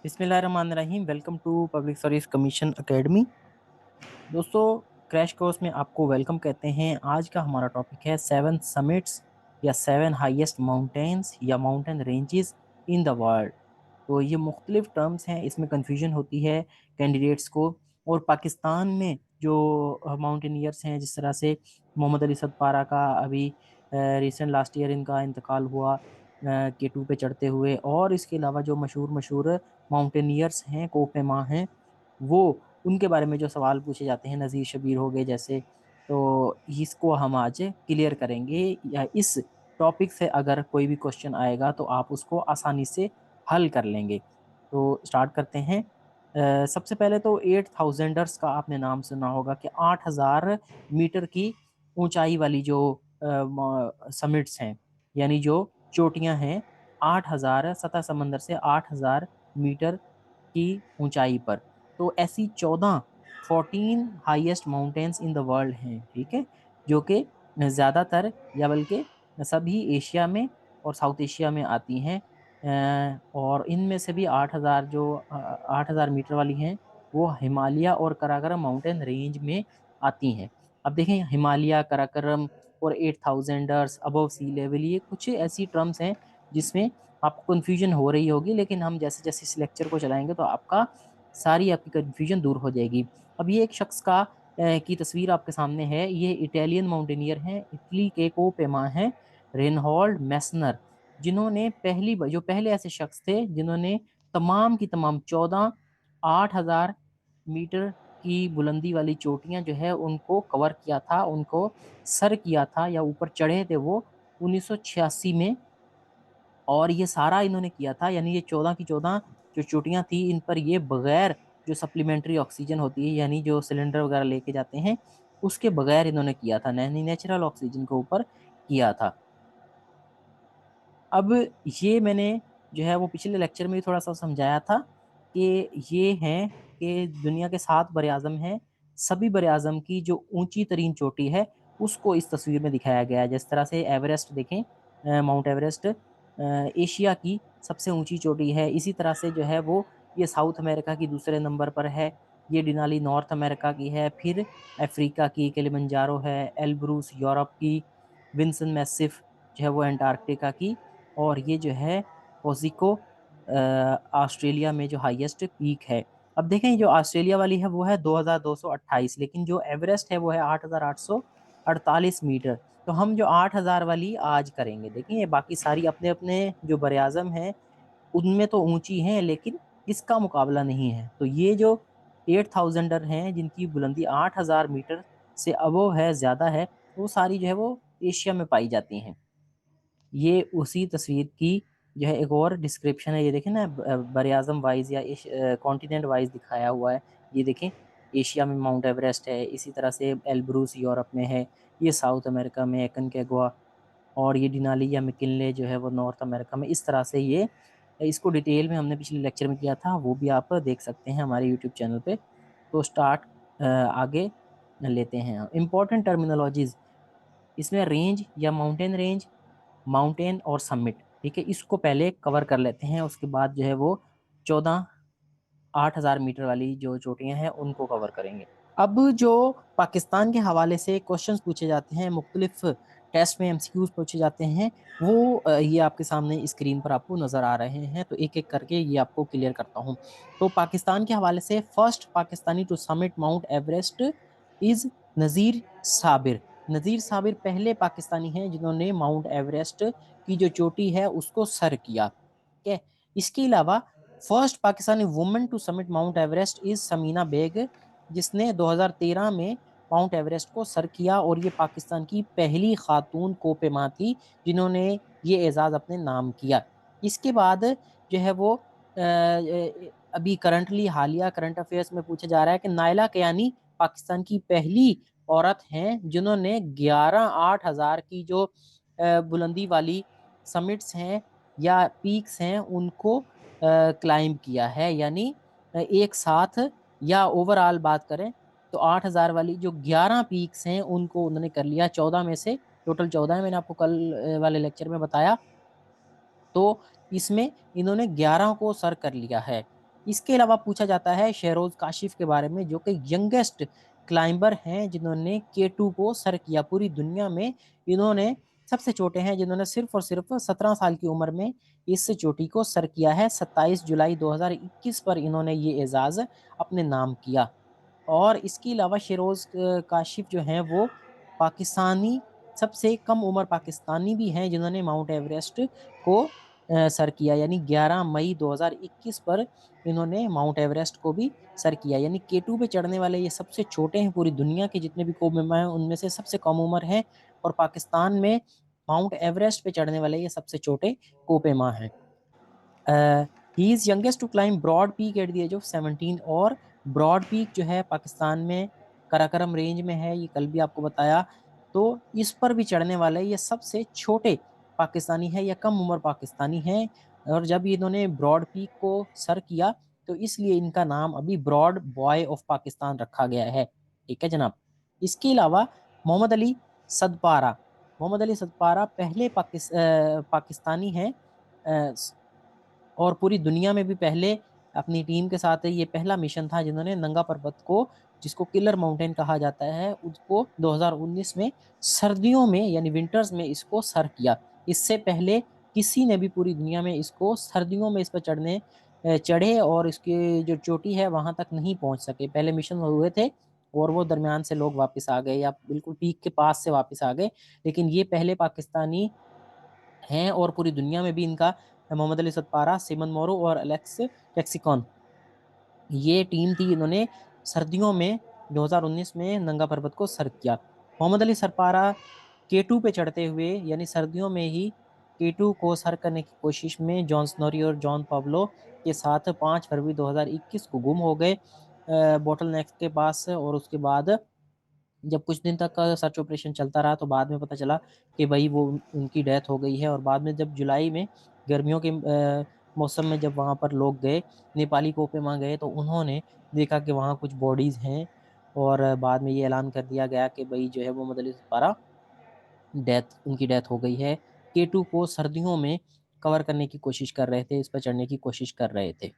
बिस्मिल्लाहिर्रहमानिर्रहीम। Welcome to public service commission academy. दोस्तों, crash course में आपको वेलकम कहते हैं। आज का हमारा टॉपिक है 7 समिट्स या 7 हाईएस्ट माउंटेन्स या mountain ranges in the world. तो ये मुख्तलिफ टर्म्स हैं, इसमें कन्फ्यूजन होती है कैंडिडेट्स को। और पाकिस्तान में जो माउंटेनियर्स हैं, जिस तरह से मोहम्मद अली सदपारा का अभी रिसेंट लास्ट ईयर इनका इंतकाल हुआ K2 पे चढ़ते हुए, और इसके अलावा जो मशहूर मशहूर माउंटेनियर्स हैं, कोपेमा हैं, वो उनके बारे में जो सवाल पूछे जाते हैं, नज़ीर शबीर हो गए जैसे, तो इसको हम आज क्लियर करेंगे। या इस टॉपिक से अगर कोई भी क्वेश्चन आएगा तो आप उसको आसानी से हल कर लेंगे। तो स्टार्ट करते हैं। सबसे पहले तो 8000ers का आपने नाम सुना होगा कि 8000 मीटर की ऊंचाई वाली जो समिट्स हैं, यानी जो चोटियां हैं, 8000 सतह समंदर से 8000 मीटर की ऊंचाई पर। तो ऐसी 14 highest mountains in the world हैं, ठीक है, जो कि ज़्यादातर या बल्कि सभी एशिया में और साउथ एशिया में आती हैं। और इनमें से भी 8000 जो 8000 मीटर वाली हैं, वो हिमालय और कराकोरम माउंटेन रेंज में आती हैं। अब देखें, हिमालय, कराकोरम और 8000ers, अबव सी लेवल, ये कुछ ऐसी टर्म्स हैं जिसमें आपको कन्फ्यूजन हो रही होगी, लेकिन हम जैसे जैसे इस लेक्चर को चलाएंगे तो आपकी कन्फ्यूजन दूर हो जाएगी। अब ये एक शख्स की तस्वीर आपके सामने है। ये इटालियन माउंटेनियर हैं, इटली के कोपेमा हैं, रेनहोल्ड मैसनर, जिन्होंने जो पहले ऐसे शख्स थे जिन्होंने तमाम की तमाम 8000 मीटर की बुलंदी वाली चोटियां जो है उनको कवर किया था, उनको सर किया था या ऊपर चढ़े थे वो 1986 में। और ये सारा इन्होंने किया था, यानी ये 14 की 14 जो चोटियां थी, इन पर ये बगैर जो सप्लीमेंट्री ऑक्सीजन होती है, यानी जो सिलेंडर वगैरह लेके जाते हैं, उसके बगैर इन्होंने किया था, यानी नेचुरल ऑक्सीजन के ऊपर किया था। अब ये मैंने जो है वो पिछले लेक्चर में भी थोड़ा सा समझाया था कि ये हैं कि दुनिया के 7 बर-ए-आज़म हैं। सभी बर-ए-आज़म की जो ऊंची तरीन चोटी है उसको इस तस्वीर में दिखाया गया है। जिस तरह से एवरेस्ट देखें, माउंट एवरेस्ट एशिया की सबसे ऊंची चोटी है। इसी तरह से जो है वो ये साउथ अमेरिका की दूसरे नंबर पर है। ये डिनाली नॉर्थ अमेरिका की है। फिर अफ्रीका की किलिमंजारो है। एल्ब्रूस यूरोप की। विंसन मैसिफ जो है वो अंटार्कटिका की। और ये जो है कोजिको ऑस्ट्रेलिया में जो हाईएस्ट पीक है। अब देखें, जो ऑस्ट्रेलिया वाली है वो है 2228, लेकिन जो एवरेस्ट है वो है 8848 मीटर। तो हम जो 8000 वाली आज करेंगे, देखें ये बाकी सारी अपने अपने जो बर-ए-आज़म हैं उनमें तो ऊंची हैं, लेकिन इसका मुकाबला नहीं है। तो ये जो 8000 हैं जिनकी बुलंदी 8000 मीटर से अबव है, ज्यादा है, वो सारी जो है वो एशिया में पाई जाती हैं। ये उसी तस्वीर की जो है एक और डिस्क्रिप्शन है। ये देखें ना, बर-ए-आज़म वाइज या कॉन्टिनेंट वाइज दिखाया हुआ है। ये देखें, एशिया में माउंट एवरेस्ट है, इसी तरह से एल्ब्रूस यूरोप में है, ये साउथ अमेरिका में एकनकेगुआ, और ये डिनाली या मैकिन्ले जो है वो नॉर्थ अमेरिका में। इस तरह से ये, इसको डिटेल में हमने पिछले लेक्चर में किया था, वो भी आप देख सकते हैं हमारे यूट्यूब चैनल पे। तो स्टार्ट आगे लेते हैं। इंपॉर्टेंट टर्मिनोलॉजीज इसमें रेंज या माउंटेन रेंज, माउंटेन और समिट, ठीक है, इसको पहले कवर कर लेते हैं। उसके बाद जो है वो 8000 मीटर वाली जो चोटियां हैं उनको कवर करेंगे। अब जो पाकिस्तान के हवाले से क्वेश्चंस पूछे जाते हैं, मुख्तलिफ टेस्ट में एमसीक्यूज पूछे जाते हैं, वो ये आपके सामने स्क्रीन पर आपको नज़र आ रहे हैं। तो एक एक करके ये आपको क्लियर करता हूँ। तो पाकिस्तान के हवाले से, first Pakistani to summit Mount Everest is Nazir Sabir. Nazir Sabir पहले पाकिस्तानी हैं जिन्होंने माउंट एवरेस्ट की जो चोटी है उसको सर किया, ठीक है। इसके अलावा first Pakistani women to summit Mount Everest is Samina Baig, जिसने 2013 में माउंट एवरेस्ट को सर किया, और ये पाकिस्तान की पहली खातून कोपेमा थी जिन्होंने ये एजाज अपने नाम किया। इसके बाद जो है वो अभी करंटली हालिया करंट अफेयर्स में पूछा जा रहा है कि नायला कयानी पाकिस्तान की पहली औरत हैं जिन्होंने 11 8000 की जो बुलंदी वाली समिट्स हैं या पीक्स हैं उनको क्लाइंब किया है। यानी एक साथ या ओवरऑल बात करें तो 8000 वाली जो 11 पीक्स हैं उनको उन्होंने कर लिया। 14 में से टोटल 14 है, मैंने आपको कल वाले लेक्चर में बताया। तो इसमें इन्होंने 11 को सर कर लिया है। इसके अलावा पूछा जाता है शेहरोज काशिफ के बारे में, जो कि यंगेस्ट क्लाइंबर हैं जिन्होंने K2 को सर किया। पूरी दुनिया में इन्होंने सबसे छोटे हैं जिन्होंने सिर्फ और सिर्फ 17 साल की उम्र में इस चोटी को सर किया है। 27 जुलाई 2021 पर इन्होंने ये एजाज अपने नाम किया। और इसके अलावा शेरोज काशिफ जो हैं वो पाकिस्तानी सबसे कम उम्र पाकिस्तानी भी हैं जिन्होंने माउंट एवरेस्ट को सर किया, यानी 11 मई 2021 पर इन्होंने माउंट एवरेस्ट को भी सर किया। यानी K2 पे चढ़ने वाले ये सबसे छोटे हैं, पूरी दुनिया के जितने भी कोहिमा हैं उनमें से सबसे कम उम्र है। और पाकिस्तान में माउंट एवरेस्ट पे चढ़ने वाले ये सबसे छोटे कोपेमा हैं। He is youngest to climb Broad Peak at the age of 17। और ब्रॉड पीक जो है पाकिस्तान में कराकरम रेंज में है, ये कल भी आपको बताया। तो इस पर भी चढ़ने वाले ये सबसे छोटे पाकिस्तानी है या कम उम्र पाकिस्तानी है। और जब इन्होंने ब्रॉड पीक को सर किया तो इसलिए इनका नाम अभी ब्रॉड बॉय ऑफ पाकिस्तान रखा गया है। ठीक है जनाब। इसके अलावा मोहम्मद अली सदपारा, मोहम्मद अली सदपारा पहले पाकिस्तानी हैं और पूरी दुनिया में भी पहले अपनी टीम के साथ ये पहला मिशन था जिन्होंने नंगा पर्वत को, जिसको किलर माउंटेन कहा जाता है, उसको 2019 में सर्दियों में यानी विंटर्स में इसको सर किया। इससे पहले किसी ने भी पूरी दुनिया में इसको सर्दियों में इस पर चढ़े और इसकी जो चोटी है वहां तक नहीं पहुंच सके। पहले मिशन हुए थे और वो दरमियान से लोग वापस आ गए या बिल्कुल पीक के पास से वापस आ गए, लेकिन ये पहले पाकिस्तानी हैं। और पूरी दुनिया में भी इनका मोहम्मद अली सतपारा, सिमन मोरो और एलेक्स कैक्सिकॉन, ये टीम थी इन्होंने सर्दियों में 2019 में नंगा पर्वत को सर किया। मोहम्मद अली सरपारा K2 पे चढ़ते हुए यानी सर्दियों में ही K2 को सर करने की कोशिश में जॉन स्नोरी और जॉन पाब्लो के साथ 5 फरवरी 2021 को गुम हो गए बोटल नेक के पास। और उसके बाद जब कुछ दिन तक का सर्च ऑपरेशन चलता रहा तो बाद में पता चला कि भाई वो उनकी डेथ हो गई है। और बाद में जब जुलाई में गर्मियों के मौसम में जब वहां पर लोग गए, नेपाली कोपेमा गए, तो उन्होंने देखा कि वहाँ कुछ बॉडीज हैं। और बाद में ये ऐलान कर दिया गया कि भाई जो है मोहम्मद अली सपारा उनकी डेथ हो गई है। K2 को सर्दियों में कवर करने की कोशिश कर रहे थे, इस पर चढ़ने की कोशिश कर रहे थे।